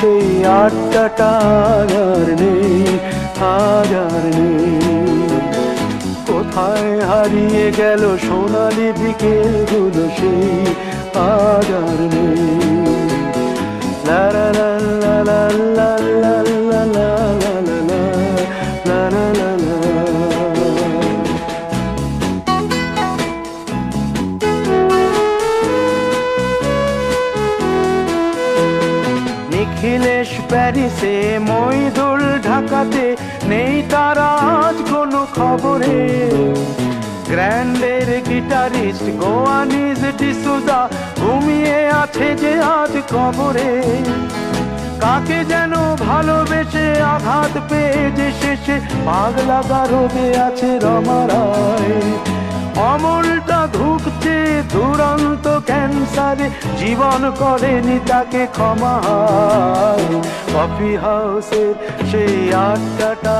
সেই আড্ডাটা আর নেই, আজ আর নেই। কোথায় হারিয়ে গেল সোনালি বিকেলগুলো, সেই আজ আর নেই। লা লা লা লা লা লা লা লা লা লা লা লা লা লা। নিখিলেশ প্যারিসে, মইদুল ঢাকাতে, নেই তারা আজ কোনো খবরে। গ্র্যান্ডের গিটারিস্ট গোয়ানিজ ডিসুজা ঘুমিয়ে আছে যে আজ কবরে। কাকে যেন ভালোবেসে আঘাত পেয়ে যে শেষে পাগলা গারদে আছে রমা রায়। অমলটা ধুকছে দুরন্ত ক্যান্সারে, জীবন করেনি তাকে ক্ষমা। কফি হাউসের সেই আড্ডাটা